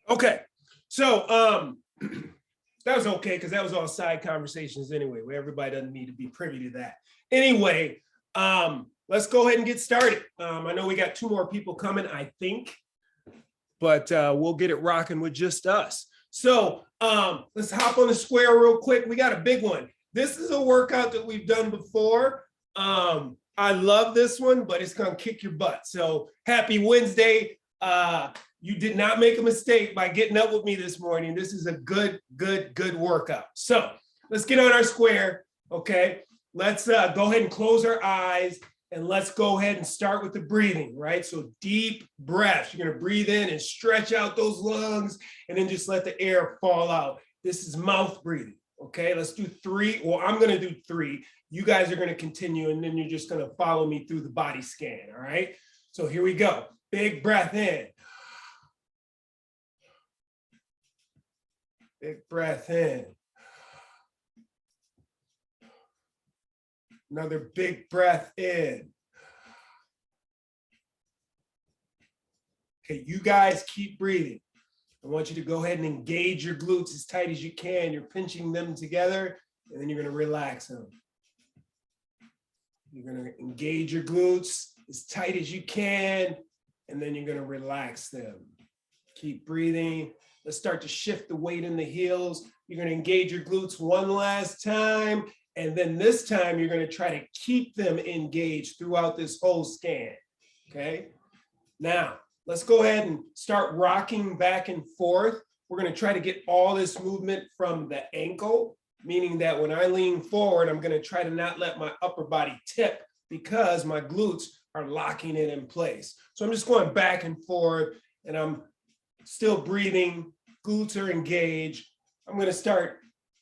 Okay, so that was okay because that was all side conversations anyway, where everybody doesn't need to be privy to that. Anyway, let's go ahead and get started. I know we got two more people coming, I think, but we'll get it rocking with just us. So let's hop on the square real quick. We got a big one. This is a workout that we've done before. I love this one, but it's gonna kick your butt. So happy Wednesday. You did not make a mistake by getting up with me this morning. This is a good workout. So let's get on our square, okay? Let's go ahead and close our eyes and let's go ahead and start with the breathing, right? So deep breaths. You're gonna breathe in and stretch out those lungs and then just let the air fall out. This is mouth breathing, okay? Let's do three. Well, I'm gonna do three. You guys are gonna continue and then you're just gonna follow me through the body scan, all right? So here we go. Big breath in. Big breath in. Another big breath in. Okay, you guys keep breathing. I want you to go ahead and engage your glutes as tight as you can. You're pinching them together, and then you're going to relax them. You're going to engage your glutes as tight as you can, and then you're going to relax them. Keep breathing. Let's start to shift the weight in the heels. You're going to engage your glutes one last time. And then this time, you're going to try to keep them engaged throughout this whole scan. Okay. Now, let's go ahead and start rocking back and forth. We're going to try to get all this movement from the ankle, meaning that when I lean forward, I'm going to try to not let my upper body tip because my glutes are locking it in place. So I'm just going back and forth and I'm still breathing, glutes are engaged. I'm going to start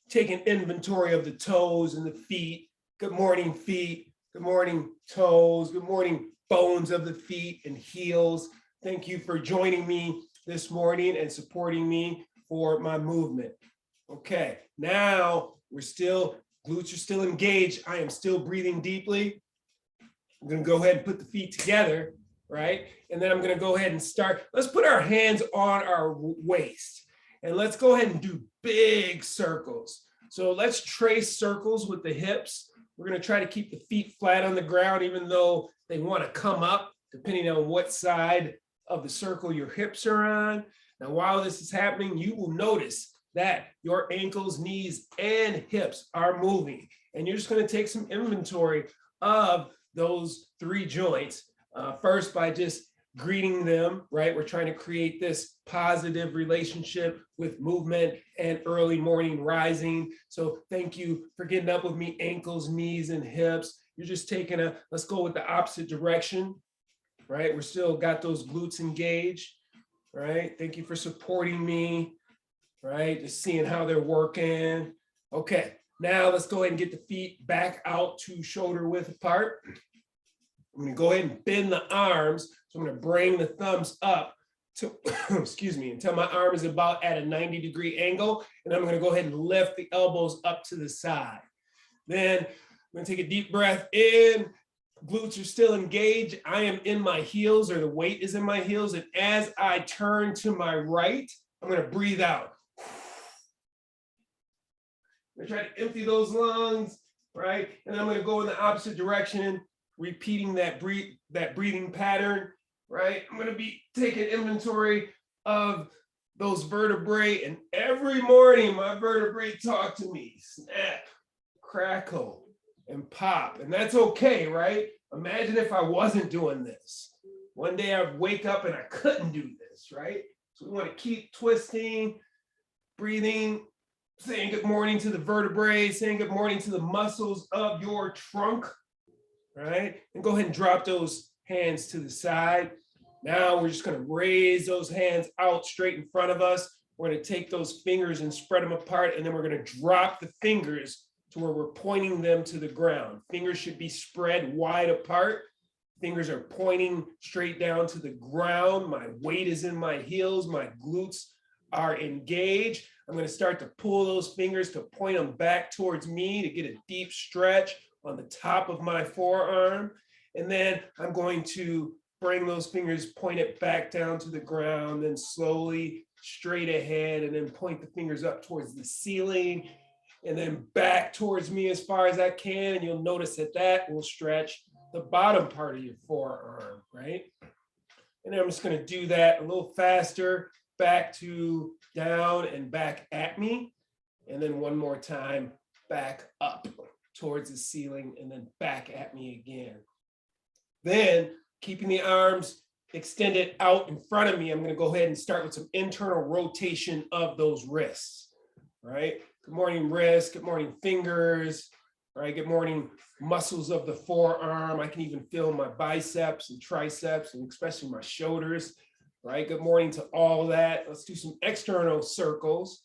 taking inventory of the toes and the feet. Good morning, feet. Good morning, toes. Good morning, bones of the feet and heels. Thank you for joining me this morning and supporting me for my movement. Okay, now glutes are still engaged. I am still breathing deeply. I'm going to go ahead and put the feet together. Right? And then I'm going to go ahead and start. Let's put our hands on our waist and let's go ahead and do big circles. So let's trace circles with the hips. We're going to try to keep the feet flat on the ground, even though they want to come up, depending on what side of the circle your hips are on. Now, while this is happening, you will notice that your ankles, knees, and hips are moving. And you're just going to take some inventory of those three joints. First, by just greeting them, right? We're trying to create this positive relationship with movement and early morning rising. So thank you for getting up with me, ankles, knees, and hips. You're just taking let's go with the opposite direction, right? We're still got those glutes engaged, right? Thank you for supporting me, right? Just seeing how they're working. Okay, now let's go ahead and get the feet back out to shoulder width apart. I'm going to go ahead and bend the arms. So I'm going to bring the thumbs up to, excuse me, until my arm is about at a 90-degree angle. And I'm going to go ahead and lift the elbows up to the side. Then I'm going to take a deep breath in. Glutes are still engaged. I am in my heels, or the weight is in my heels. And as I turn to my right, I'm going to breathe out. I'm going to try to empty those lungs, right? And I'm going to go in the opposite direction, repeating that breathing pattern, right? I'm going to be taking inventory of those vertebrae, and every morning my vertebrae talk to me, snap, crackle, and pop, and that's okay, right? Imagine if I wasn't doing this. One day I'd wake up and I couldn't do this, right? So we want to keep twisting, breathing, saying good morning to the vertebrae, saying good morning to the muscles of your trunk, right? And go ahead and drop those hands to the side. Now we're just going to raise those hands out straight in front of us. We're going to take those fingers and spread them apart, and then we're going to drop the fingers to where we're pointing them to the ground. Fingers should be spread wide apart. Fingers are pointing straight down to the ground. My weight is in my heels. My glutes are engaged. I'm going to start to pull those fingers to point them back towards me to get a deep stretch on the top of my forearm. And then I'm going to bring those fingers, point it back down to the ground, then slowly straight ahead, and then point the fingers up towards the ceiling, and then back towards me as far as I can. And you'll notice that that will stretch the bottom part of your forearm, right? And then I'm just going to do that a little faster, back to down and back at me. And then one more time, back up towards the ceiling and then back at me again. Then keeping the arms extended out in front of me, I'm going to go ahead and start with some internal rotation of those wrists, right? Good morning, wrists. Good morning, fingers, right? Good morning, muscles of the forearm. I can even feel my biceps and triceps and especially my shoulders, right? Good morning to all that. Let's do some external circles.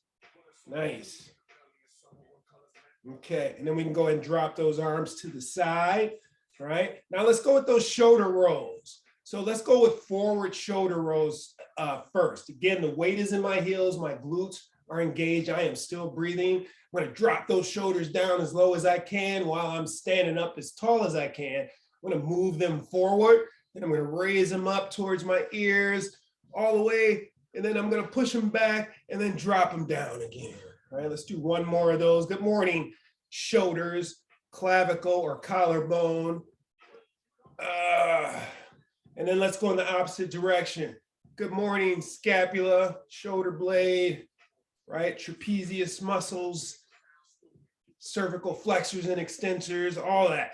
Nice. Okay, and then we can go ahead and drop those arms to the side, right? Now let's go with those shoulder rolls. So let's go with forward shoulder rolls first. Again, the weight is in my heels, my glutes are engaged. I am still breathing. I'm going to drop those shoulders down as low as I can while I'm standing up as tall as I can. I'm going to move them forward, and I'm going to raise them up towards my ears all the way, and then I'm going to push them back and then drop them down again. All right, let's do one more of those. Good morning, shoulders, clavicle or collarbone. And then let's go in the opposite direction. Good morning, scapula, shoulder blade, right? Trapezius muscles, cervical flexors and extensors, all that.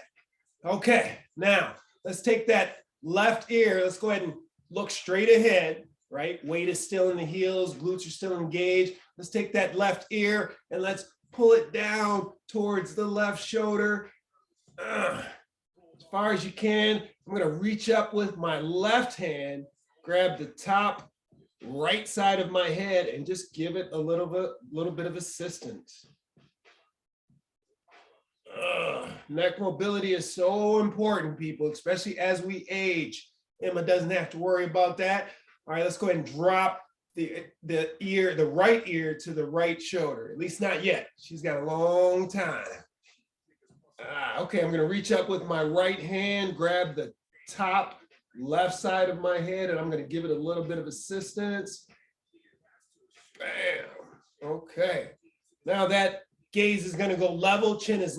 Okay, now let's take that left ear. Let's go ahead and look straight ahead, right? Weight is still in the heels, glutes are still engaged. Let's take that left ear and let's pull it down towards the left shoulder. As far as you can. I'm going to reach up with my left hand, grab the top right side of my head and just give it a little bit of assistance. Neck mobility is so important, people, especially as we age. Emma doesn't have to worry about that. All right, let's go ahead and drop the right ear to the right shoulder. At least not yet. She's got a long time. Okay, I'm going to reach up with my right hand, grab the top left side of my head, and I'm going to give it a little bit of assistance. Bam. Okay. Now that gaze is going to go level, chin is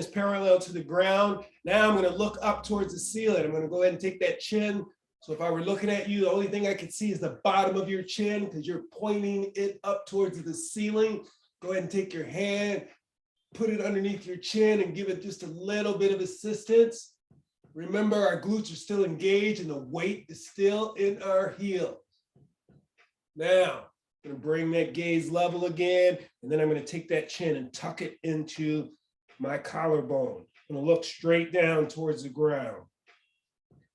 parallel to the ground. Now I'm going to look up towards the ceiling. I'm going to go ahead and take that chin. So if I were looking at you, the only thing I could see is the bottom of your chin because you're pointing it up towards the ceiling. Go ahead and take your hand, put it underneath your chin and give it just a little bit of assistance. Remember, our glutes are still engaged and the weight is still in our heel. Now, I'm going to bring that gaze level again, and then I'm going to take that chin and tuck it into my collarbone. I'm going to look straight down towards the ground.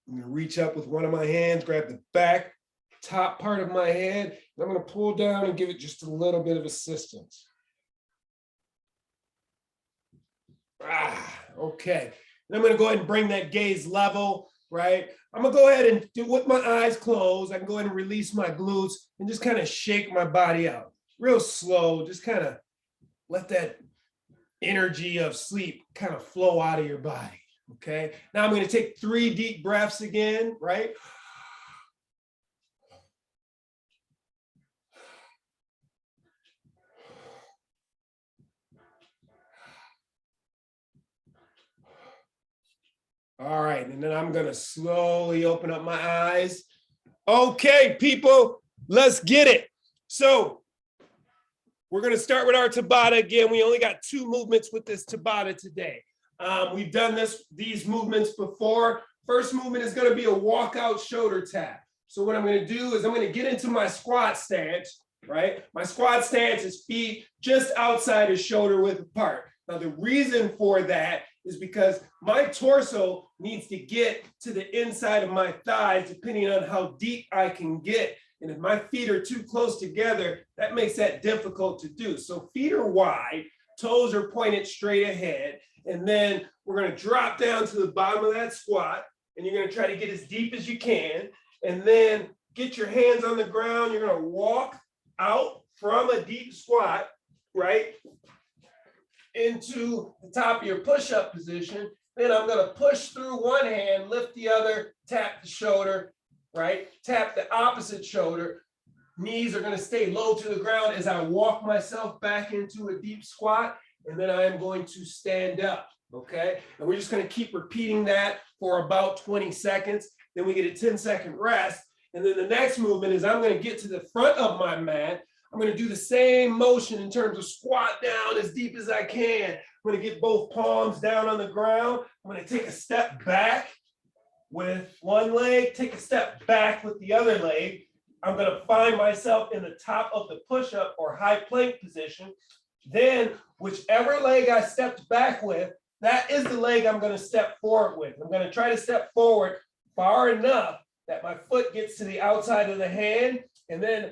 I'm going to reach up with one of my hands, grab the back, top part of my head, and I'm going to pull down and give it just a little bit of assistance. Okay. And I'm going to go ahead and bring that gaze level, right? I'm going to go ahead and do with my eyes closed. I can go ahead and release my glutes and just kind of shake my body out. Real slow. Just kind of let that energy of sleep kind of flow out of your body. Okay. Now I'm going to take 3 deep breaths again, right? All right, and then I'm gonna slowly open up my eyes. Okay, people, let's get it. So we're gonna start with our Tabata again. We only got 2 movements with this Tabata today. We've done these movements before. First movement is gonna be a walkout shoulder tap. So what I'm gonna do is I'm gonna get into my squat stance, right? My squat stance is feet just outside of shoulder width apart. Now the reason for that is because my torso needs to get to the inside of my thighs, depending on how deep I can get. And if my feet are too close together, that makes that difficult to do. So feet are wide, toes are pointed straight ahead. And then we're going to drop down to the bottom of that squat. And you're going to try to get as deep as you can. And then get your hands on the ground. You're going to walk out from a deep squat, right, into the top of your push-up position. Then I'm going to push through one hand, lift the other, tap the shoulder, right? Tap the opposite shoulder. Knees are going to stay low to the ground as I walk myself back into a deep squat, and then I am going to stand up, okay? And we're just going to keep repeating that for about 20 seconds. Then we get a 10-second rest. And then the next movement is I'm going to get to the front of my mat. I'm going to do the same motion in terms of squat down as deep as I can. I'm going to get both palms down on the ground. I'm going to take a step back with one leg, take a step back with the other leg. I'm going to find myself in the top of the push-up or high plank position. Then whichever leg I stepped back with, that is the leg I'm going to step forward with. I'm going to try to step forward far enough that my foot gets to the outside of the hand, and then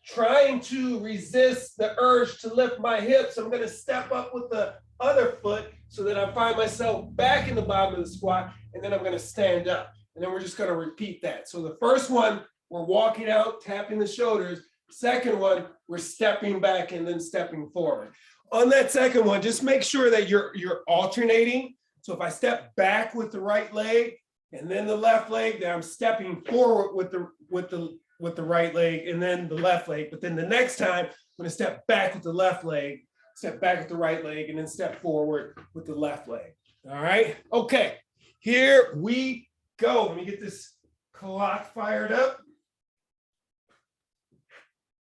trying to resist the urge to lift my hips, I'm going to step up with the other foot so that I find myself back in the bottom of the squat, and then I'm going to stand up. And then we're just going to repeat that. So the first one, we're walking out, tapping the shoulders. Second one, we're stepping back and then stepping forward. On that second one, just make sure that you're alternating. So if I step back with the right leg and then the left leg, then I'm stepping forward with the right leg and then the left leg. But then the next time, I'm going to step back with the left leg, step back with the right leg, and then step forward with the left leg. All right. Okay. Here we go. Let me get this clock fired up.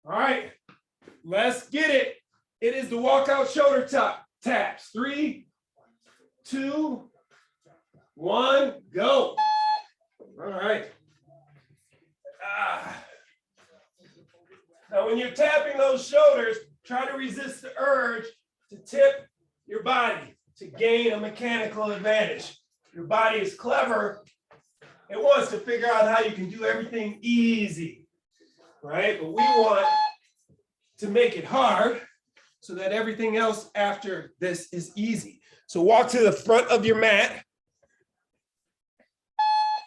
All right. Let's get it. It is the walkout shoulder taps. 3, 2, 1, go. All right. Now, when you're tapping those shoulders, try to resist the urge to tip your body to gain a mechanical advantage. Your body is clever. It wants to figure out how you can do everything easy, right? But we want to make it hard so that everything else after this is easy. So walk to the front of your mat.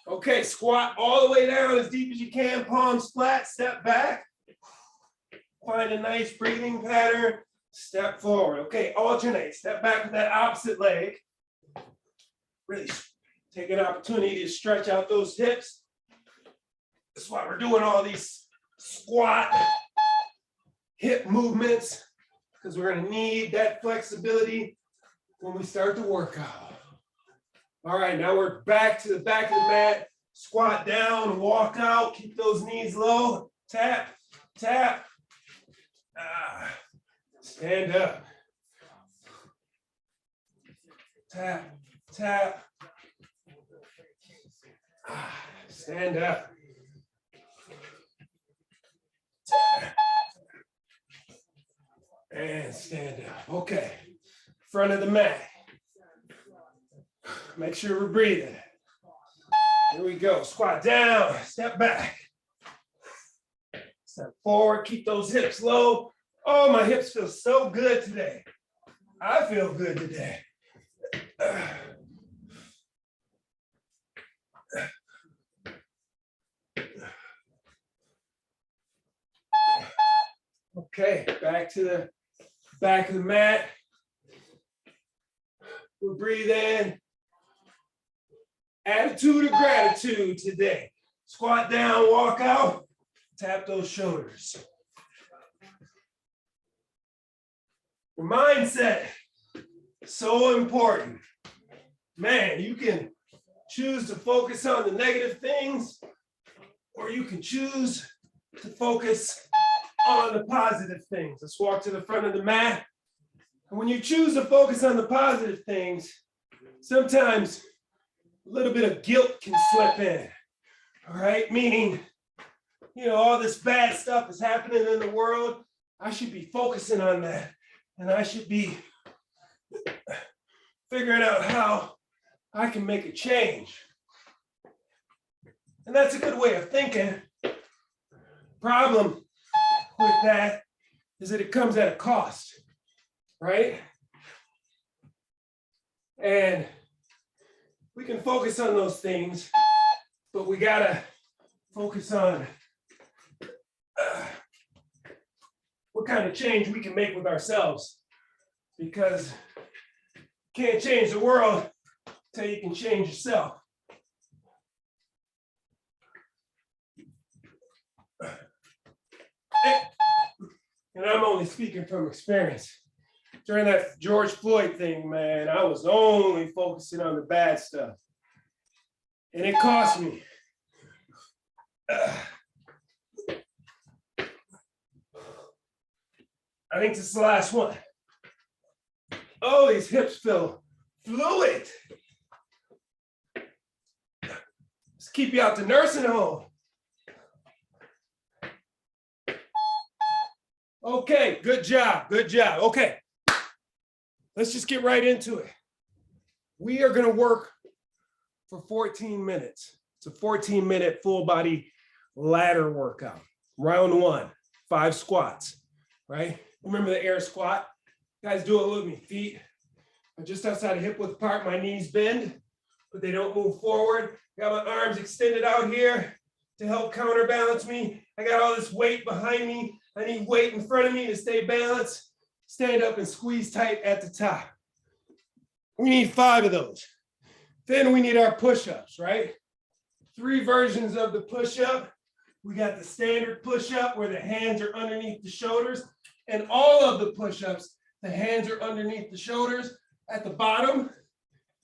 Okay, squat all the way down as deep as you can, palms flat, step back. Find a nice breathing pattern, step forward. Okay, alternate, step back with that opposite leg. Really take an opportunity to stretch out those hips. That's why we're doing all these squat hip movements, because we're gonna need that flexibility when we start the workout. All right, now we're back to the back of the mat, squat down, walk out, keep those knees low, tap, tap, stand up, tap, tap, stand up, tap, and stand up. Okay, front of the mat. Make sure we're breathing. Here we go. Squat down, step back. Step forward, keep those hips low. Oh, my hips feel so good today. I feel good today. Okay, back to the back of the mat. We'll breathe in. Attitude of gratitude today. Squat down, walk out, tap those shoulders. The mindset, so important. Man, you can choose to focus on the negative things, or you can choose to focus on the positive things. Let's walk to the front of the mat. And when you choose to focus on the positive things, sometimes a little bit of guilt can slip in, all right? Meaning, all this bad stuff is happening in the world. I should be focusing on that. And I should be figuring out how I can make a change. And that's a good way of thinking. Problem with that is that it comes at a cost, right? And we can focus on those things, but we gotta focus on what kind of change we can make with ourselves, because you can't change the world until you can change yourself. And I'm only speaking from experience. During that George Floyd thing, man, I was only focusing on the bad stuff. And it cost me. I think this is the last one. Oh, these hips feel fluid. Let's keep you out the nursing home. Okay, good job, good job. Okay, let's just get right into it. We are gonna work for 14 minutes. It's a 14-minute full body ladder workout. Round one, 5 squats, right? Remember the air squat? Guys, do it with me. Feet are just outside of hip width apart. My knees bend, but they don't move forward. Got my arms extended out here to help counterbalance me. I got all this weight behind me. I need weight in front of me to stay balanced. Stand up and squeeze tight at the top. We need 5 of those. Then we need our push-ups, right? 3 versions of the push-up. We got the standard push-up where the hands are underneath the shoulders, and all of the push-ups, the hands are underneath the shoulders. At the bottom,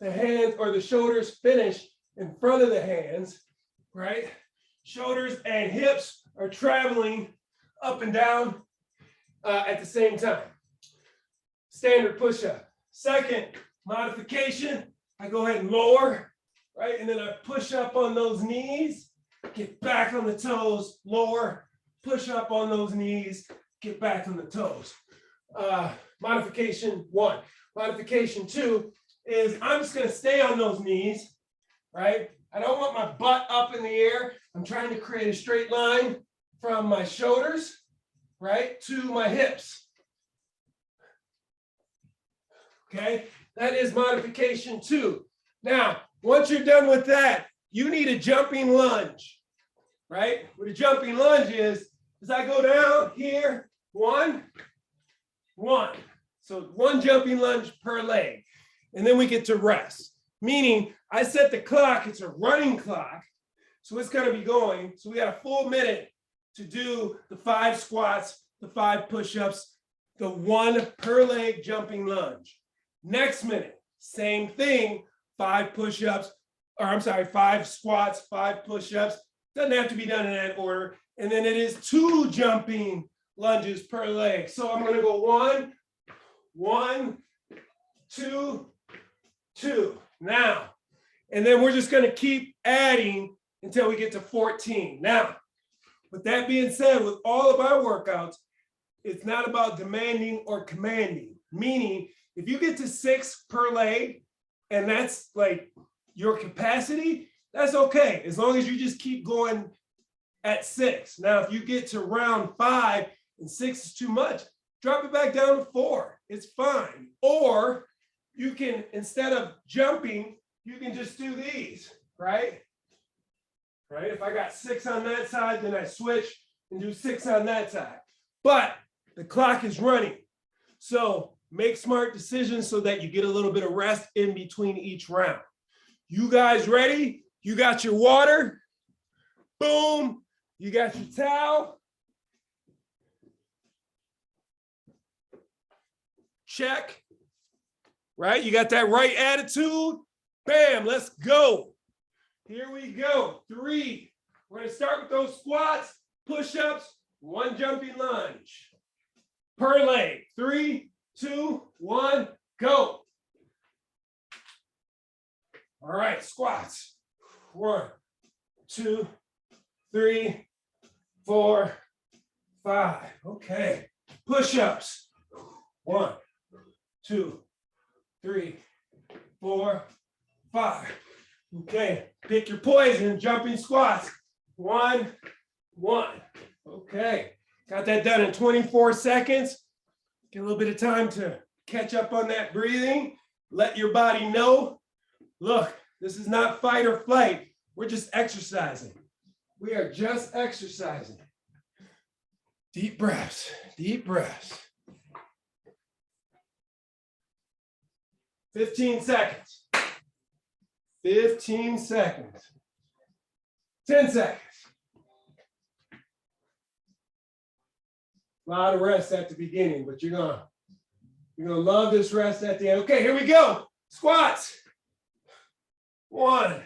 the hands or the shoulders finish in front of the hands, right? Shoulders and hips are traveling up and down at the same time. Standard push-up. Second modification, I go ahead and lower, right? And then I push up on those knees, get back on the toes, lower, push up on those knees, get back on the toes. Modification 1. Modification 2 is I'm just gonna stay on those knees, right? I don't want my butt up in the air. I'm trying to create a straight line from my shoulders, right, to my hips. Okay, that is modification 2. Now, once you're done with that, you need a jumping lunge, right? What a jumping lunge is I go down here, 1, 1. So 1 jumping lunge per leg. And then we get to rest. Meaning I set the clock, it's a running clock. So it's gonna be going. So we got a full minute to do the 5 squats, the 5 push-ups, the 1 per leg jumping lunge. Next minute, same thing, 5 push-ups, or I'm sorry, 5 squats, 5 push-ups. Doesn't have to be done in that order. And then it is 2 jumping lunges per leg. So I'm gonna go 1, 1, 2, 2. Now, and then we're just gonna keep adding until we get to 14. Now, with that being said, with all of our workouts, it's not about demanding or commanding. Meaning, if you get to 6 per leg, and that's like your capacity, that's okay, as long as you just keep going at 6. Now, if you get to round 5 and 6 is too much, drop it back down to 4. It's fine. Or you can, instead of jumping, you can just do these, right? Right? If I got 6 on that side, then I switch and do 6 on that side. But the clock is running. So make smart decisions so that you get a little bit of rest in between each round. You guys ready? You got your water? Boom. You got your towel? Check. Right? You got that right attitude? Bam, let's go. Here we go. 3. We're going to start with those squats, push-ups, 1 jumping lunge per leg. 3, 2, 1, go. All right, squats. 1, 2, 3, 4, 5. Okay. Push-ups. 1, 2, 3, 4, 5. Okay. Pick your poison. Jumping squats. 1, 1. Okay. Got that done in 24 seconds. Get a little bit of time to catch up on that breathing. Let your body know, look, this is not fight or flight. We're just exercising. We are just exercising. Deep breaths, deep breaths. 15 seconds. 15 seconds. 10 seconds. A lot of rest at the beginning, but you're gonna love this rest at the end. Okay, here we go. Squats. 1,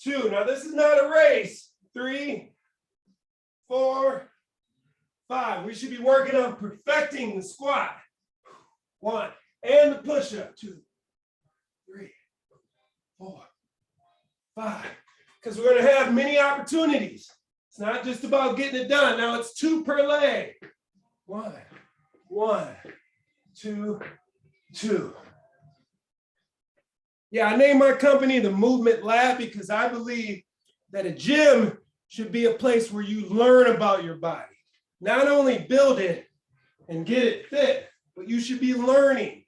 2. Now this is not a race. 3, 4, 5. We should be working on perfecting the squat. 1. And the push-up. 2, 3, 4, 5. Because we're going to have many opportunities. It's not just about getting it done. Now it's 2 per leg. 1, 2, 2. Yeah, I named my company the Movement Lab because I believe that a gym should be a place where you learn about your body. Not only build it and get it fit, but you should be learning.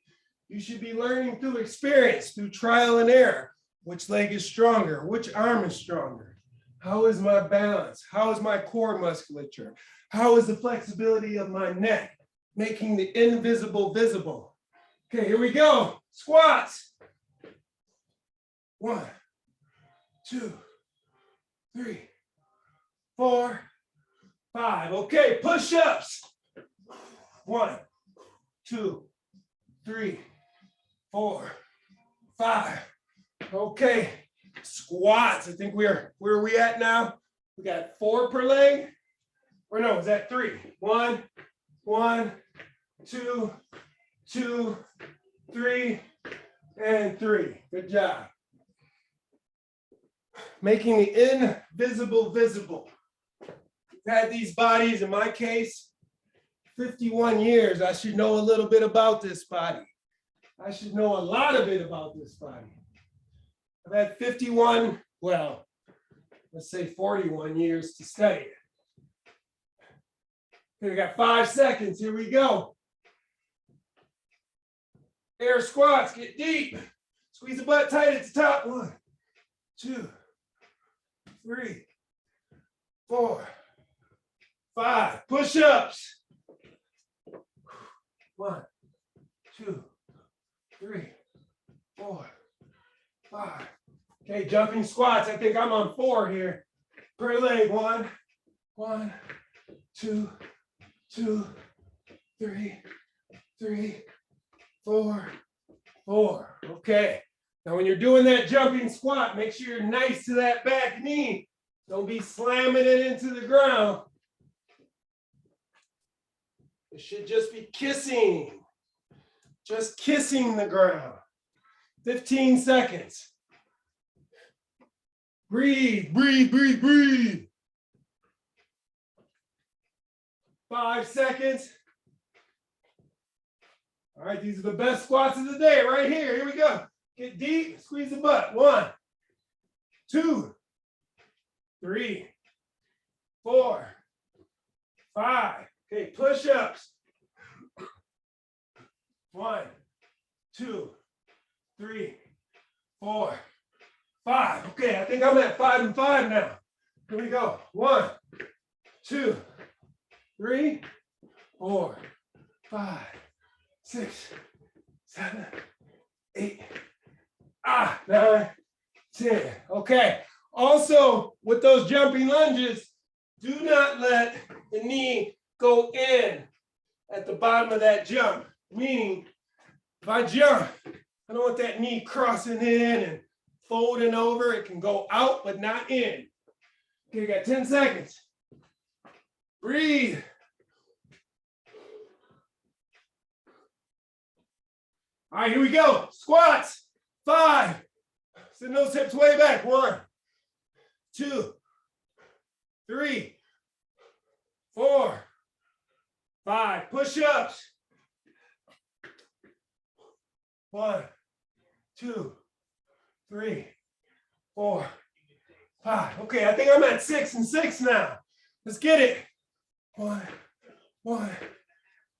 You should be learning through experience, through trial and error. Which leg is stronger? Which arm is stronger? How is my balance? How is my core musculature? How is the flexibility of my neck? Making the invisible visible. Okay, here we go. Squats. 1, 2, 3, 4, 5. Okay, push-ups. 1, 2, 3, 4, 5. Okay, squats. I think where are we at now? We got 4 per leg. Or no, is that 3? 1, 2, 2, 3, and 3. Good job. Making the invisible visible. We've had these bodies, in my case, 51 years. I should know a little bit about this body. I should know a lot of it about this body. I've had 51, well, let's say 41 years to study it. Okay, we got 5 seconds. Here we go. Air squats, get deep. Squeeze the butt tight at the top. 1, 2, 3, 4, 5. Push-ups. 1, 2, 3, 4, 5. Okay, jumping squats. I think I'm on 4 here. Per leg. 1, 2, 3, 4, 4. Okay. Now, when you're doing that jumping squat, make sure you're nice to that back knee. Don't be slamming it into the ground. It should just be kissing. Just kissing the ground. 15 seconds. Breathe, breathe, breathe, breathe. 5 seconds. All right, these are the best squats of the day right here. Here we go. Get deep, squeeze the butt. 1, 2, 3, 4, 5. Okay, push-ups. 1, 2, 3, 4, 5. Okay, I think I'm at 5 and 5 now. Here we go. 1, 2, 3, 4, 5, 6, 7, 8, 9, 10. Okay. Also, with those jumping lunges, do not let the knee go in at the bottom of that jump. Meaning, if I jump, I don't want that knee crossing in and folding over. It can go out, but not in. Okay, you got 10 seconds. Breathe. All right, here we go. Squats. 5. Send those hips way back. 1, 2, 3, 4, 5. Push-ups. 1, 2, 3, 4, 5. Okay, I think I'm at 6 and 6 now. Let's get it. 1,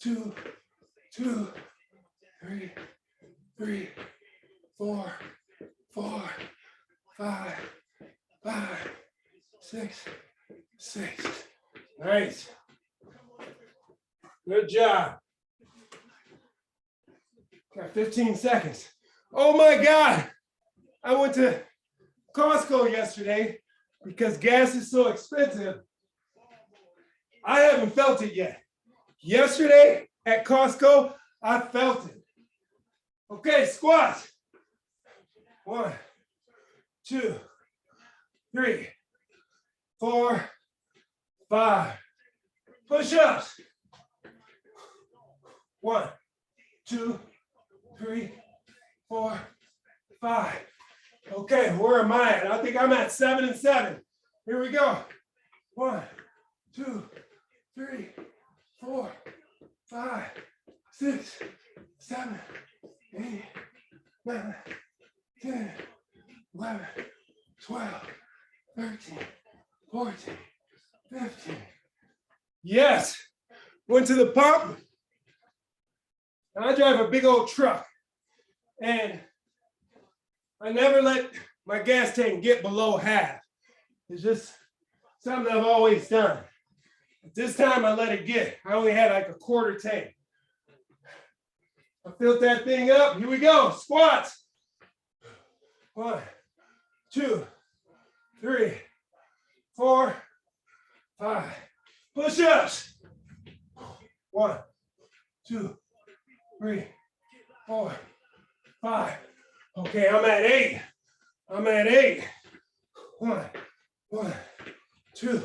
2, 3, 4, 5, 6. Nice. Good job. Got 15 seconds. Oh my God. I went to Costco yesterday because gas is so expensive. I haven't felt it yet. Yesterday at Costco, I felt it. Okay, squats. 1, 2, 3, 4, 5. Push-ups. 1, 2, 3, 4, 5. Okay, where am I at? I think I'm at 7 and 7. Here we go. 1, 2, 3, 4, 5, 6, 7, 8, 9, 10, 11, 12, 13, 14, 15. Yes. Went to the pump. I drive a big old truck. And I never let my gas tank get below half. It's just something I've always done. But this time I let it get. I only had like a quarter tank. I filled that thing up. Here we go. Squats. 1, 2, 3, 4, 5. Push-ups. 1, 2, 3, 4, 5. Okay, I'm at 8. I'm at 8. 1, 2,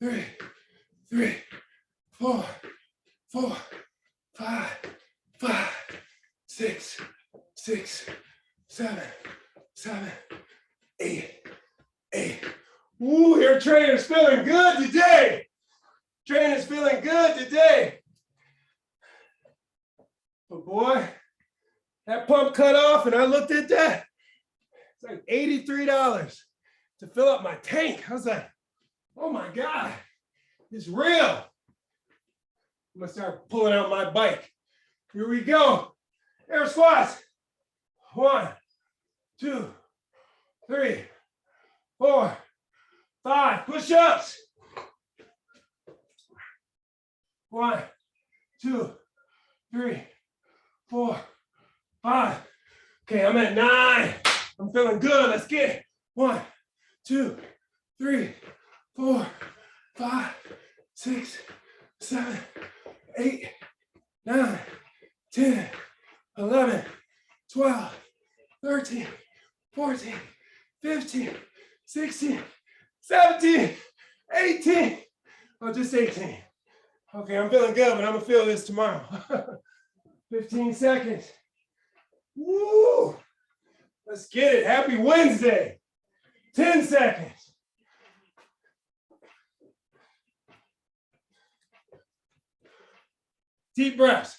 3, 4, 5, 6, 7, 8. Ooh, your trainer's feeling good today. Trainer's feeling good today. But boy, that pump cut off and I looked at that. It's like $83 to fill up my tank. I was like, oh my God, it's real. I'm gonna start pulling out my bike. Here we go. Air squats. 1, 2, 3, 4, 5. Push-ups. 1, 2, 3, 4, 5. Okay, I'm at 9. I'm feeling good. Let's get it. 1, 2, 3, 4, 5, 6, 7, 8, 9, 10, 11, 12, 13, 14, 15, 16, 17, 18. Oh, just 18. Okay, I'm feeling good, but I'm gonna feel this tomorrow. 15 seconds. Woo! Let's get it. Happy Wednesday. 10 seconds. Deep breaths.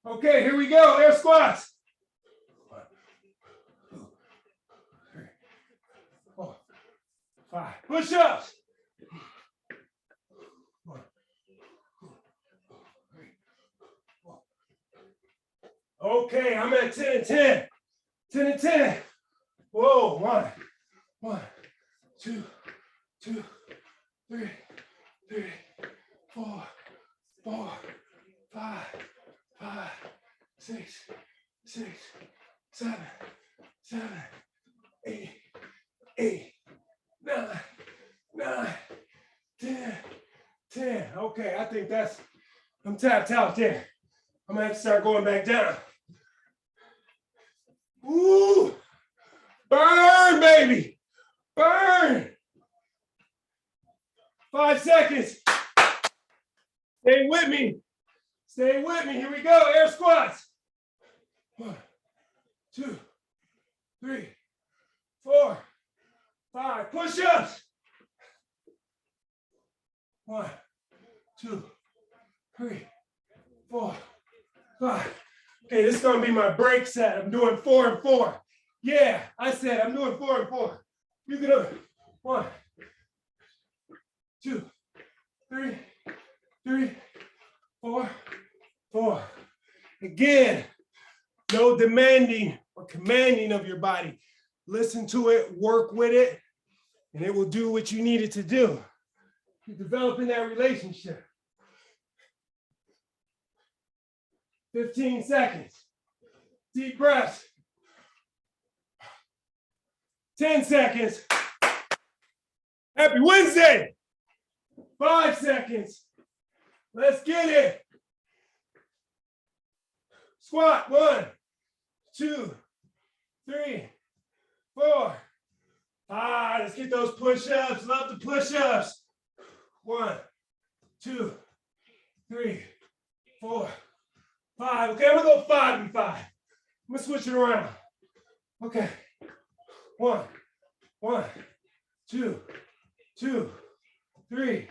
Okay, here we go. Air squats. 1, 2, 3, 4, 5. Push-ups. 1, 2, 3, 4. Okay, I'm at 10 and 10. 10 and 10. Whoa, 1, 2, 3, 4, 5, 6, 7, 8, 9, 10. Okay, I think I'm tapped out there. I'm gonna have to start going back down. Ooh, burn, baby, burn. 5 seconds. Stay with me. Stay with me. Here we go. Air squats. 1, 2, 3, 4, 5. Push-ups. 1, 2, 3, 4, 5. Okay, this is gonna be my break set. I'm doing 4 and 4. Yeah, I said I'm doing 4 and 4. You can do it. 1, 2, 3, 4, 4. Again, no demanding or commanding of your body. Listen to it, work with it, and it will do what you need it to do. You're developing that relationship. 15 seconds. Deep breaths. 10 seconds. Happy Wednesday. 5 seconds. Let's get it. Squat. 1, 2, 3, 4, 5. Let's get those push-ups. Love the push-ups. 1, 2, 3, 4, 5. Okay, I'm gonna go 5 and 5. I'm gonna switch it around. Okay. 1, 2, 3,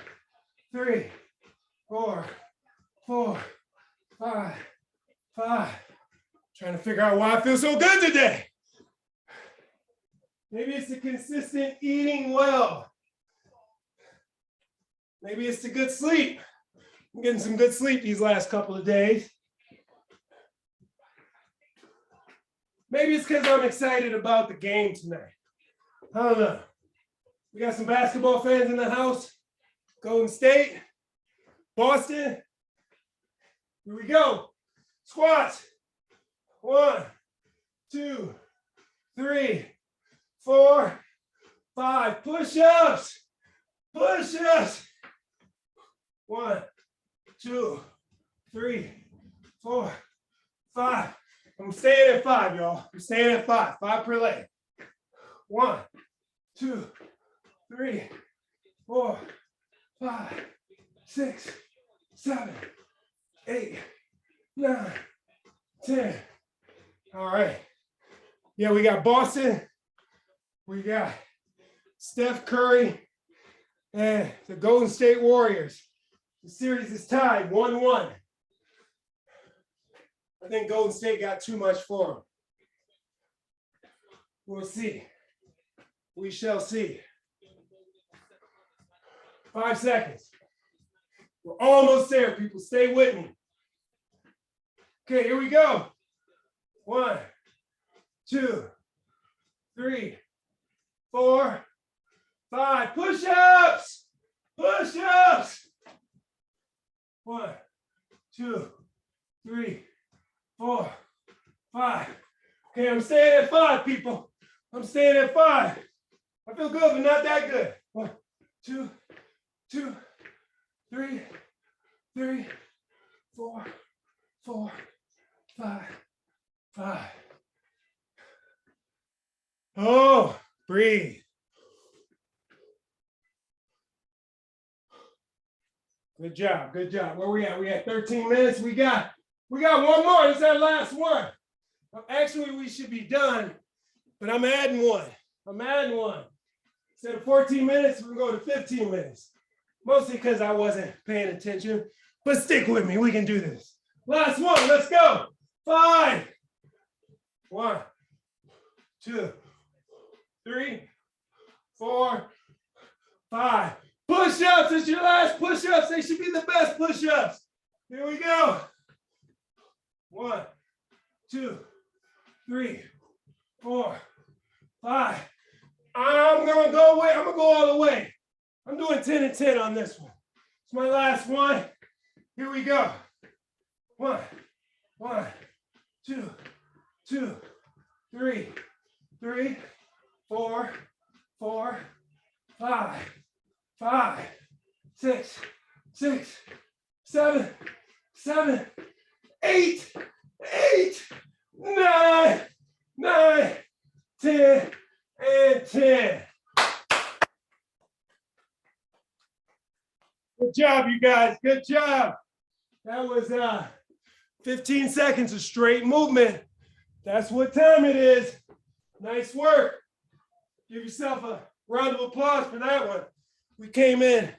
4, 5. Trying to figure out why I feel so good today. Maybe it's the consistent eating well. Maybe it's the good sleep. I'm getting some good sleep these last couple of days. Maybe it's because I'm excited about the game tonight. I don't know. We got some basketball fans in the house. Golden State, Boston. Here we go. Squats. 1, 2, 3, 4, 5. Push-ups. Push-ups. 1, 2, 3, 4, 5. I'm staying at 5, y'all. I'm staying at 5. 5 per leg. 1, 2, 3, 4, 5, 6, 7, 8, 9, 10. All right. Yeah, we got Boston. We got Steph Curry and the Golden State Warriors. The series is tied 1-1. I think Golden State got too much for them. We'll see. We shall see. 5 seconds. We're almost there, people. Stay with me. Okay, here we go. 1, 2, 3, 4, 5. Push-ups. Push-ups. 1, 2, 3, 4, 5. Okay, I'm staying at 5, people. I'm staying at 5. I feel good, but not that good. 1, 2, 3, 4, 5. Oh, breathe. Good job, good job. Where we at? We at 13 minutes. We got one more. This is our last one. Actually, we should be done, but I'm adding one. Instead of 14 minutes, we're going to go to 15 minutes. Mostly because I wasn't paying attention, but stick with me. We can do this. Last one. Let's go. 5. 1, 2, 3, 4, 5. Push-ups. It's your last push-ups. They should be the best push-ups. Here we go. 1, 2, 3, 4, 5. I'm gonna go away. I'm gonna go all the way. I'm doing 10 and 10 on this one. It's my last one. Here we go. 1, 2, 3, 4, 5, 6, 7, 8, 9, 10, and 10. Good job, you guys. Good job. That was 15 seconds of straight movement. That's what time it is. Nice work. Give yourself a round of applause for that one. We came in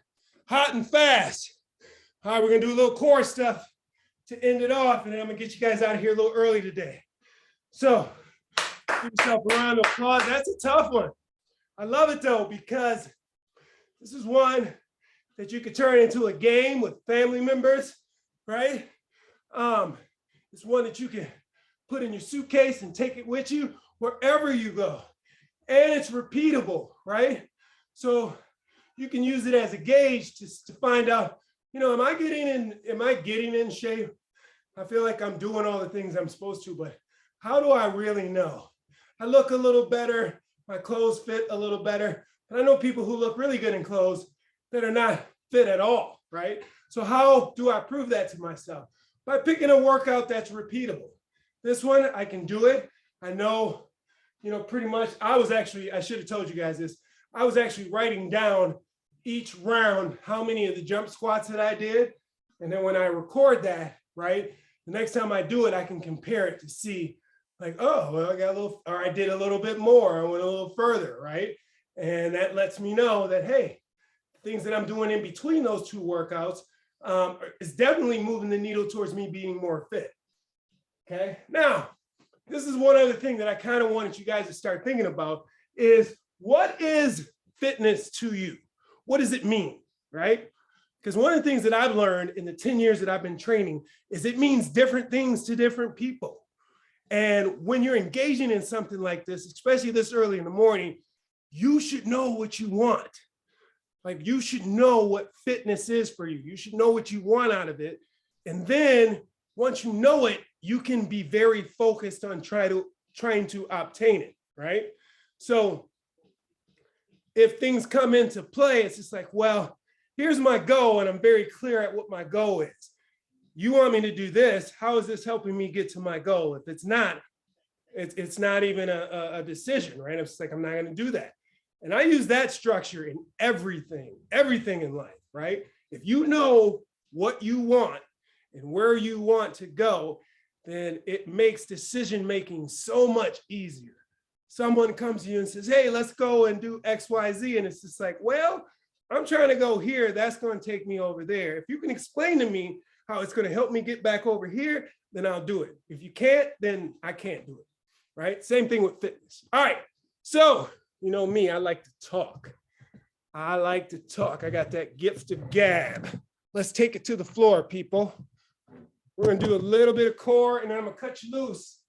hot and fast. All right, we're going to do a little core stuff to end it off, and then I'm going to get you guys out of here a little early today. So give yourself a round of applause. That's a tough one. I love it, though, because this is one that you could turn into a game with family members, right? It's one that you can put in your suitcase and take it with you wherever you go. And it's repeatable, right? So you can use it as a gauge to find out, am I getting in shape? I feel like I'm doing all the things I'm supposed to, but how do I really know? I look a little better. My clothes fit a little better. And I know people who look really good in clothes that are not fit at all, right? So how do I prove that to myself? By picking a workout that's repeatable. This one, I can do it. I know, pretty much, I should have told you guys this. I was actually writing down each round how many of the jump squats that I did. And then when I record that, right, the next time I do it, I can compare it to see like, oh, well, I got a little, or I did a little bit more, I went a little further, right? And that lets me know that, hey, things that I'm doing in between those two workouts is definitely moving the needle towards me being more fit. Okay, now, this is one other thing that I kind of wanted you guys to start thinking about is what is fitness to you? What does it mean, right? Because one of the things that I've learned in the 10 years that I've been training is it means different things to different people. And when you're engaging in something like this, especially this early in the morning, you should know what you want. Like you should know what fitness is for you. You should know what you want out of it. And then once you know it, you can be very focused on trying to obtain it, right? So if things come into play, it's just like, well, here's my goal, and I'm very clear at what my goal is. You want me to do this, how is this helping me get to my goal? If it's not, it's not even a decision, right? It's like, I'm not gonna do that. And I use that structure in everything in life, right? If you know what you want and where you want to go, then it makes decision-making so much easier. Someone comes to you and says, hey, let's go and do X, Y, Z. And it's just like, well, I'm trying to go here. That's going to take me over there. If you can explain to me how it's going to help me get back over here, then I'll do it. If you can't, then I can't do it, right? Same thing with fitness. All right, so you know me, I like to talk. I like to talk. I got that gift of gab. Let's take it to the floor, people. We're going to do a little bit of core, and then I'm going to cut you loose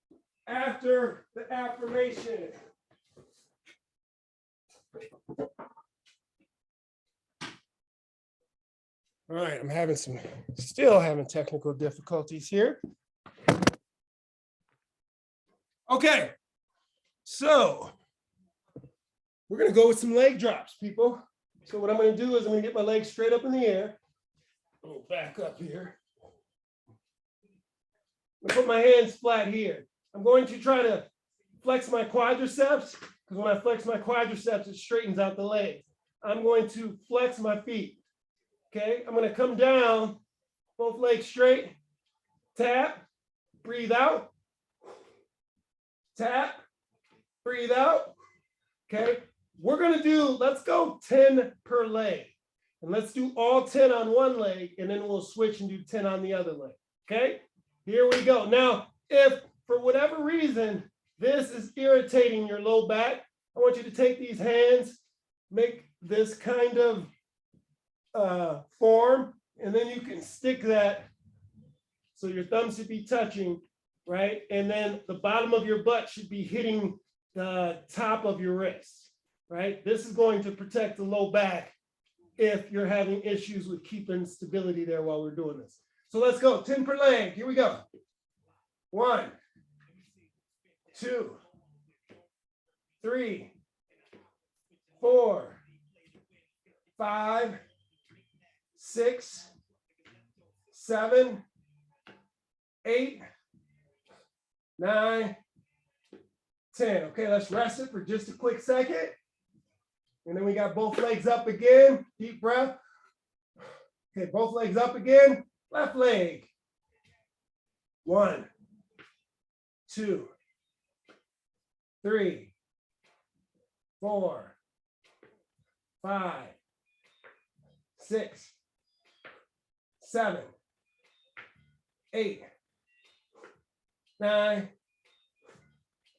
after the affirmation. All right, I'm still having technical difficulties here. Okay, so we're gonna go with some leg drops, people. So what I'm gonna do is I'm gonna get my legs straight up in the air. I'll back up here. I'm gonna put my hands flat here. I'm going to try to flex my quadriceps, because when I flex my quadriceps, it straightens out the legs. I'm going to flex my feet. Okay, I'm going to come down, both legs straight, tap, breathe out, tap, breathe out. Okay, we're going to do, let's go 10 per leg. And let's do all 10 on one leg, and then we'll switch and do 10 on the other leg. Okay, here we go. Now, if for whatever reason, this is irritating your low back, I want you to take these hands, make this kind of form, and then you can stick that so your thumb should be touching, right? And then the bottom of your butt should be hitting the top of your wrist, right? This is going to protect the low back if you're having issues with keeping stability there while we're doing this. So let's go, 10 per leg. Here we go. 1, 2, 3, 4, 5, 6, 7, 8, 9, 10. Okay, let's rest it for just a quick second. And then we got both legs up again. Deep breath. Okay, both legs up again. Left leg. 1, 2, 3, 4, 5, 6, 7, 8, 9,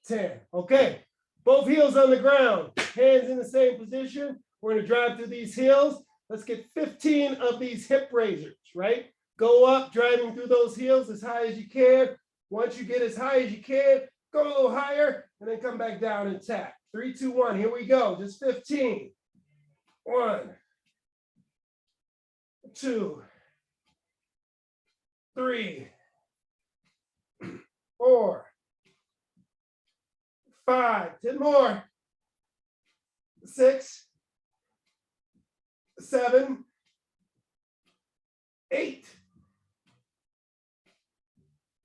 10. Okay, both heels on the ground, hands in the same position. We're going to drive through these heels. Let's get 15 of these hip raisers, right? Go up, driving through those heels as high as you can. Once you get as high as you can, go a little higher, and then come back down and tap. 3, 2, 1. Here we go. Just 15. 1, 2, 3, 4, 5, 10 more. 6, 7, 8,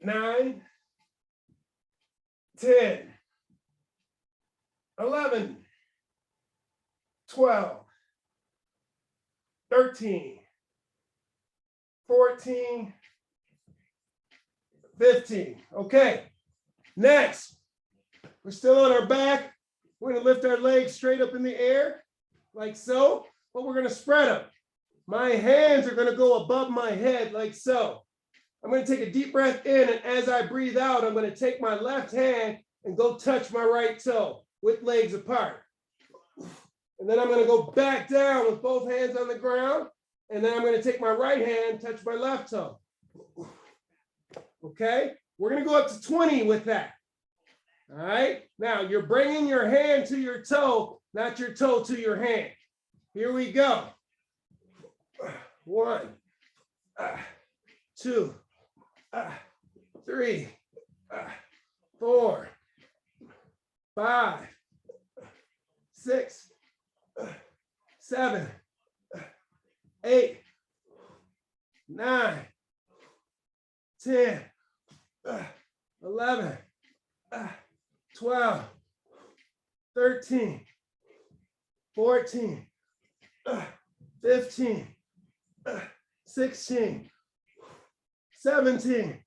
9, 10, 11, 12, 13, 14, 15. Okay, next, we're still on our back. We're gonna lift our legs straight up in the air, like so, but we're gonna spread them. My hands are gonna go above my head, like so. I'm gonna take a deep breath in, and as I breathe out, I'm gonna take my left hand and go touch my right toe with legs apart. And then I'm gonna go back down with both hands on the ground, and then I'm gonna take my right hand, touch my left toe. Okay, we're gonna go up to 20 with that. All right, now you're bringing your hand to your toe, not your toe to your hand. Here we go. 1, 2, 3, 4, 5, 6, 7, 8, 9, 10, 11, 12, 13, 14, 15, 16, 17,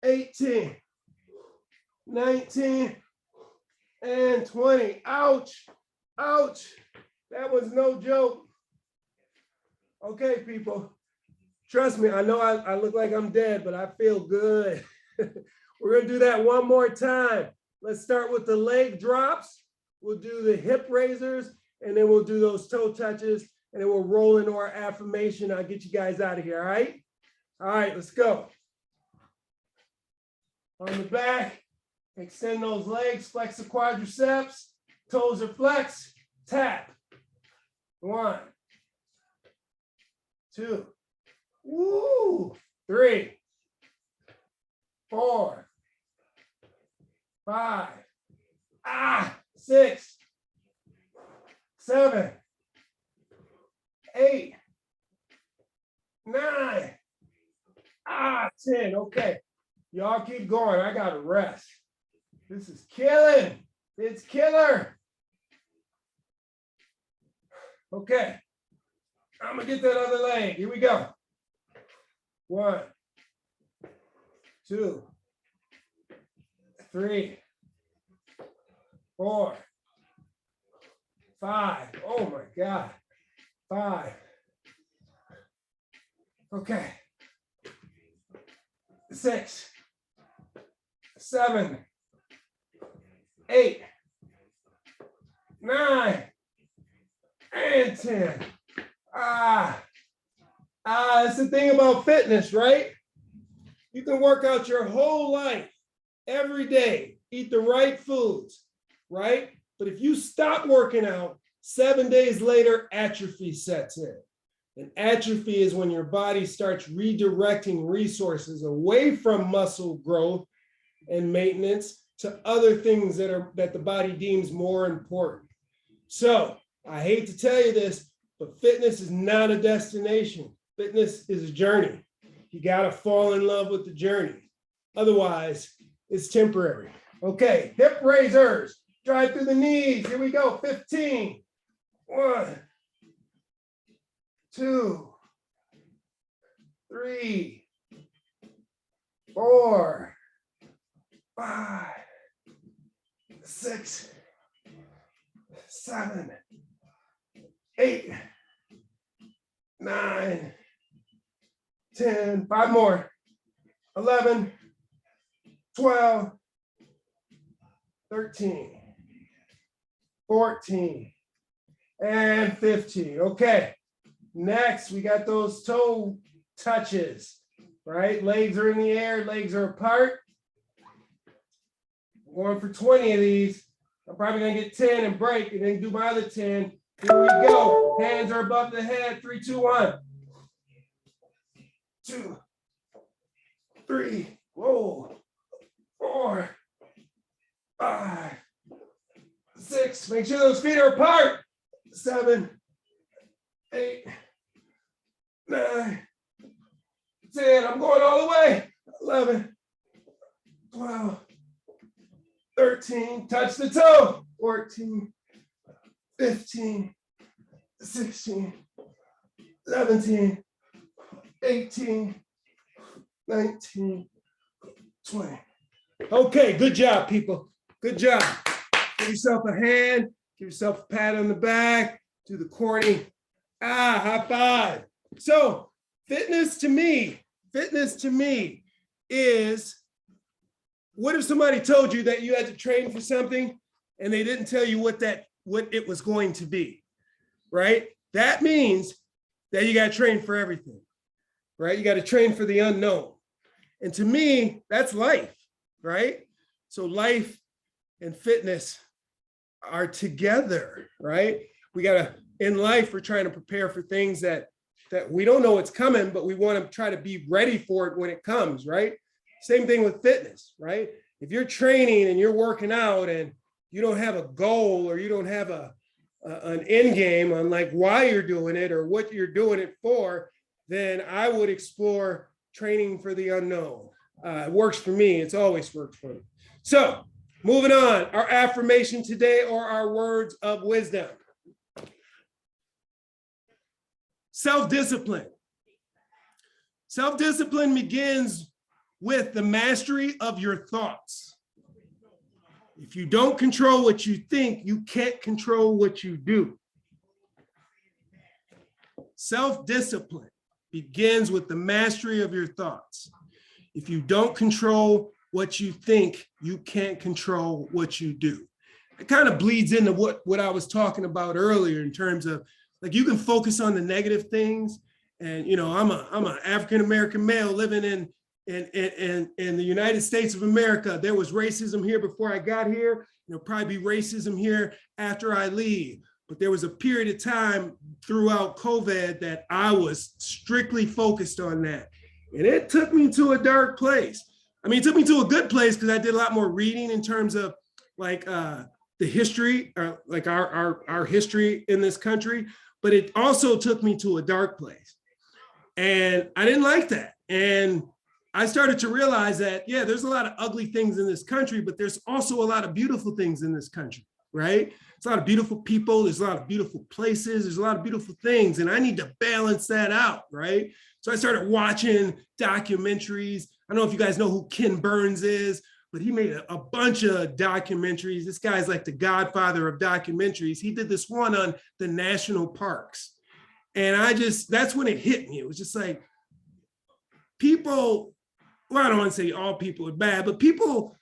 18, 19, and 20. Ouch, ouch. That was no joke. Okay, people. Trust me, I know I look like I'm dead, but I feel good. We're gonna do that one more time. Let's start with the leg drops. We'll do the hip raisers, and then we'll do those toe touches, and then we'll roll into our affirmation. I'll get you guys out of here, all right? All right, let's go. On the back, extend those legs, flex the quadriceps, toes are flexed, tap. 1, 2, woo, 3, 4, 5, 6, 7, 8, 9, 10. Okay, y'all keep going. I gotta rest. This is killing. It's killer. Okay, I'm gonna get that other leg. Here we go. 1, 2, 3, 4, 5. Oh my God. 5. Okay. 6, 7, 8, 9, and 10. That's the thing about fitness, right? You can work out your whole life every day, eat the right foods, right? But if you stop working out, 7 days later, atrophy sets in. And atrophy is when your body starts redirecting resources away from muscle growth and maintenance to other things that the body deems more important. So I hate to tell you this, but fitness is not a destination. Fitness is a journey. You got to fall in love with the journey. Otherwise, it's temporary. Okay, hip raisers. Drive through the knees. Here we go. 15. 1, 2, 3, 4, 5, 6, 7, 8, 9, 10. 5 more. 11, 12, 13, 14, and 15. Okay. Next, we got those toe touches, right? Legs are in the air, legs are apart. I'm going for 20 of these. I'm probably gonna get 10 and break and then do my other 10. Here we go. Hands are above the head. 3, 2, 1. 2, 3, whoa, 4, 5, 6. Make sure those feet are apart. 7, 8, 9, 10, I'm going all the way. 11, 12, 13, touch the toe. 14, 15, 16, 17, 18, 19, 20. Okay, good job, people. Good job. Give yourself a hand, give yourself a pat on the back, do the corny. High five. So fitness to me is, what if somebody told you that you had to train for something and they didn't tell you what it was going to be, right? That means that you got to train for everything, right? You got to train for the unknown. And to me, that's life, right? So life and fitness are together, right? In life, we're trying to prepare for things that we don't know what's coming, but we want to try to be ready for it when it comes, right? Same thing with fitness, right? If you're training and you're working out and you don't have a goal, or you don't have an end game on like why you're doing it or what you're doing it for, then I would explore training for the unknown. It works for me. It's always worked for me. So moving on, our affirmation today, or our words of wisdom. Self-discipline. Self-discipline begins with the mastery of your thoughts. If you don't control what you think, you can't control what you do. Self-discipline begins with the mastery of your thoughts. If you don't control what you think, you can't control what you do. It kind of bleeds into what I was talking about earlier, in terms of, like, you can focus on the negative things. And, you know, I'm an African-American male living in the United States of America. There was racism here before I got here. There'll probably be racism here after I leave. But there was a period of time throughout COVID that I was strictly focused on that. And it took me to a dark place. I mean, it took me to a good place because I did a lot more reading in terms of like the history, like our history in this country. But it also took me to a dark place. And I didn't like that. And I started to realize that, yeah, there's a lot of ugly things in this country, but there's also a lot of beautiful things in this country, right? There's a lot of beautiful people. There's a lot of beautiful places. There's a lot of beautiful things. And I need to balance that out, right? So I started watching documentaries. I don't know if you guys know who Ken Burns is, but he made a bunch of documentaries. This guy's like the godfather of documentaries. He did this one on the national parks. And that's when it hit me. It was just like, people, well, I don't want to say all people are bad, but people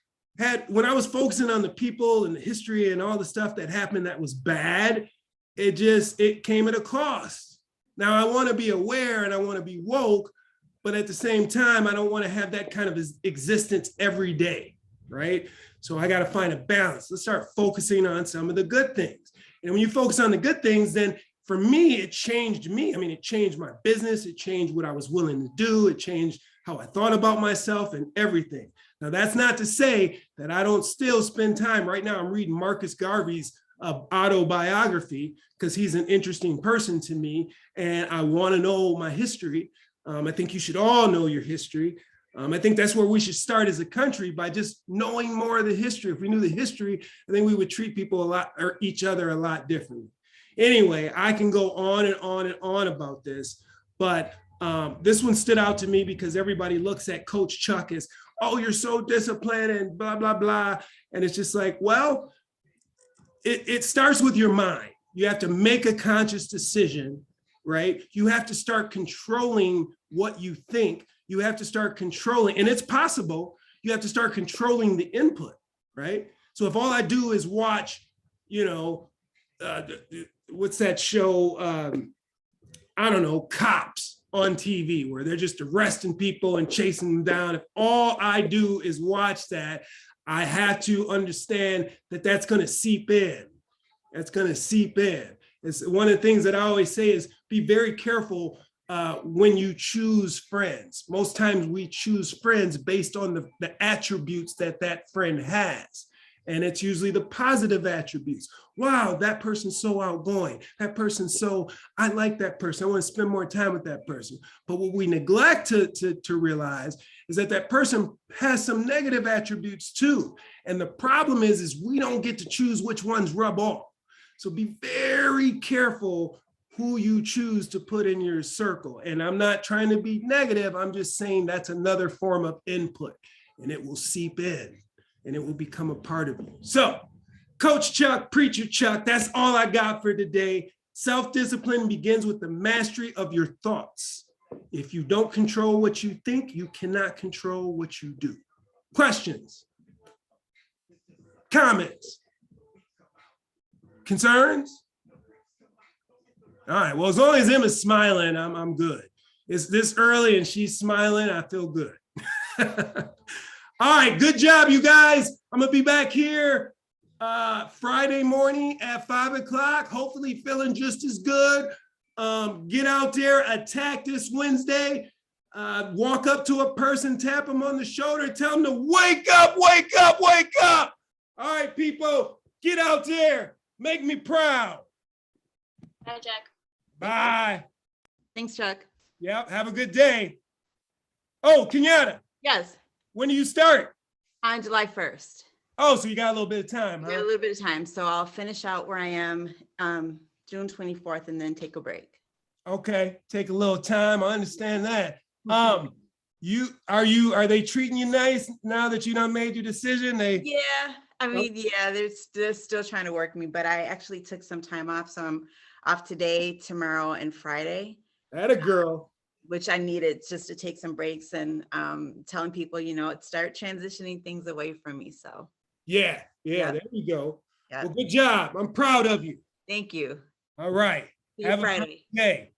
when I was focusing on the people and the history and all the stuff that happened that was bad, it came at a cost. Now I want to be aware and I want to be woke, but at the same time, I don't want to have that kind of existence every day, right? So I got to find a balance. Let's start focusing on some of the good things. And when you focus on the good things, then for me, it changed me. I mean, it changed my business. It changed what I was willing to do. It changed how I thought about myself and everything. Now, that's not to say that I don't still spend time. Right now, I'm reading Marcus Garvey's autobiography because he's an interesting person to me and I want to know my history. I think you should all know your history. I think that's where we should start as a country, by just knowing more of the history. If we knew the history, I think we would treat people a lot, or each other a lot differently. Anyway, I can go on and on and on about this, but this one stood out to me because everybody looks at Coach Chuck as, oh, you're so disciplined and blah, blah, blah. And it's just like, well, it starts with your mind. You have to make a conscious decision, right? You have to start controlling what you think. You have to start controlling, and it's possible, you have to start controlling the input, right? So if all I do is watch, you know, what's that show? I don't know, Cops on TV, where they're just arresting people and chasing them down. If all I do is watch that, I have to understand that that's going to seep in. That's going to seep in. It's one of the things that I always say is be very careful when you choose friends. Most times we choose friends based on the attributes that friend has. And it's usually the positive attributes. Wow, that person's so outgoing. That person's so, I like that person. I want to spend more time with that person. But what we neglect to realize is that that person has some negative attributes too. And the problem is we don't get to choose which ones rub off. So be very careful who you choose to put in your circle. And I'm not trying to be negative. I'm just saying that's another form of input, and it will seep in and it will become a part of you. So Coach Chuck, Preacher Chuck, that's all I got for today. Self-discipline begins with the mastery of your thoughts. If you don't control what you think, you cannot control what you do. Questions? Comments? Concerns? All right, well, as long as Emma's smiling, I'm good. It's this early and she's smiling, I feel good. All right, good job, you guys. I'm gonna be back here Friday morning at 5 o'clock, hopefully feeling just as good. Get out there, attack this Wednesday. Walk up to a person, tap them on the shoulder, tell them to wake up, wake up, wake up. All right, people, get out there. Make me proud. Bye, Jack. Bye. Thanks, Chuck. Yep, have a good day. Oh, Kenyatta, Yes, when do you start? on July 1st. Oh, so you got a little bit of time, I got a huh? little bit of time, so I'll finish out where I am June 24th and then take a break. Okay, take a little time. I understand that. Are they treating you nice now that you done made your decision? Yeah, I mean, yeah, they're still trying to work me, but I actually took some time off, so I'm off today, tomorrow, and Friday, That a girl. which I needed just to take some breaks and telling people, start transitioning things away from me. So Yeah, Yep. there you go. yeah, Well, good job. I'm proud of you. thank you. All right. See you Have a Friday. great day.